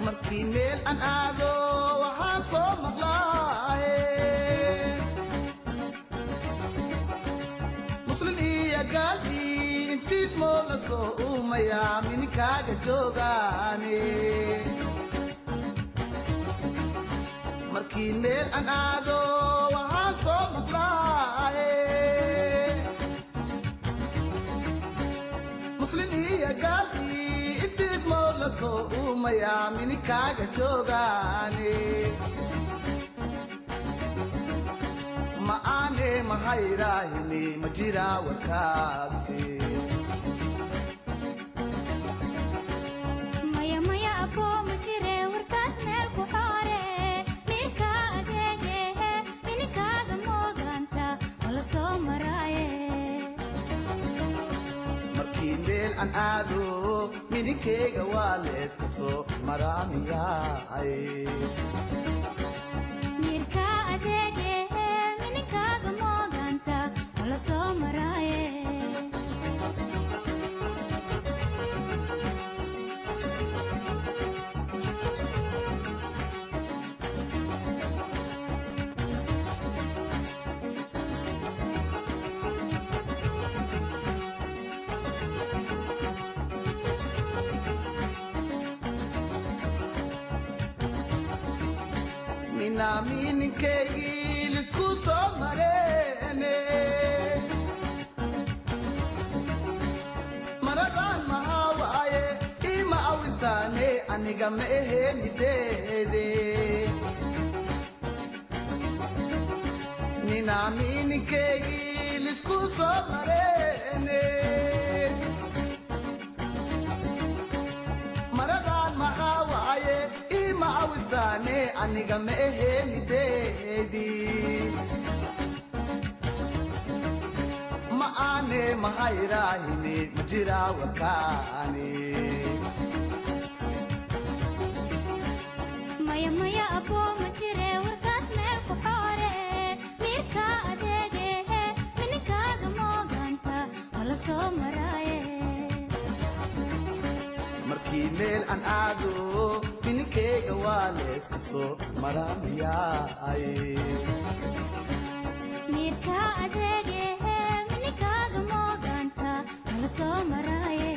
markii meel aan aado waxaan soo maqlaaye muslin iyo gaalkii intiis moo la soo uumayaa mininkaaga joogaane markii meel aan aado waxaan soo maqlaaye muslin iyo gaalkii intiis moo la soo uumayaa mininkaaga joogaane ma aane mahayrahini ma jiraa warkaasi maya maya abo ma jire warkaas meel ku xoore ninka adeegehe mininkaaga mooganta wala soo maraaye markii meel aan aado mininkeyga waa leeska soo maraamiyaay mirka adeegehe mininkaaga mooganta wala soo maraaye mina mininkeygii lisku soo mareene maradan maxaa waaye ima awistaane aniga ma ahee mideede mina mininkeygii lisku soo mareene maradan maxaa waaye ima awistaane aniga ma ahee mideedi ma aane mahayrahini ma jiraa warkaani maya maya abo ma jire warkaas meel ku xoore mirka adeegehe mininkaaga mooganta wala soo maraaye markii meel aan aado mininkeyga waa leeska soo maraamiyaay mirka adeegehe mininkaaga mooganta wala soo maraaye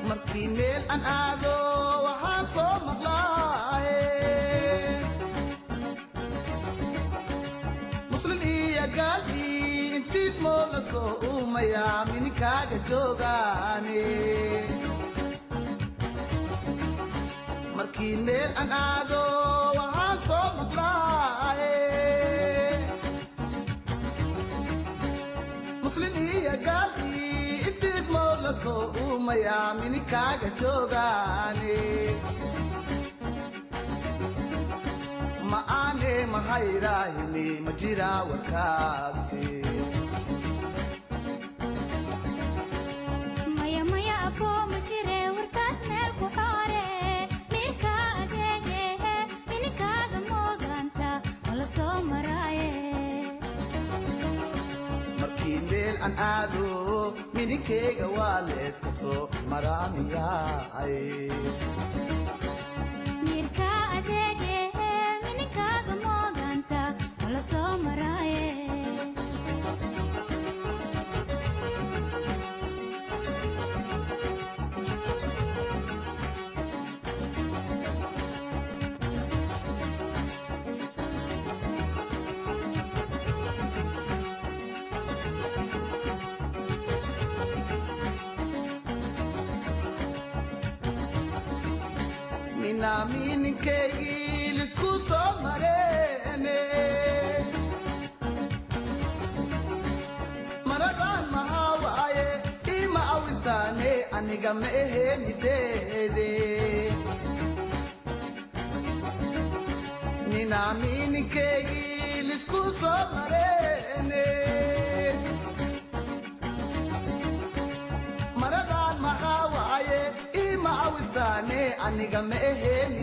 markii meel aan aado waxaan soo maqlaaye muslin iyo gaalkii intiis moo la soo uumayaa mininkaaga joogaane markii meel aan aado waxaan soo maqlaaye muslin iyo gaalkii intiis moo la soo uumayaa mininkaaga joogaane ma aane mahayrahini ma jiraa warkaasi maya maya abo ma jire warkaas meel ku xoore mirka adeegehe mininkaaga mooganta wala soo maraaye markii meel aan aado mininkeyga waa leeska soo maraamiyaay mirka adeegehe mininkaaga mooganta wala soo maraaye ninaamininkaygi lisku soo mareene maradan mahawaaye ima awistaane aniga ma ehenideede ninaamininkaygi lisku soo mareene maradan mahawaaye ima awistaane aniga ma eheni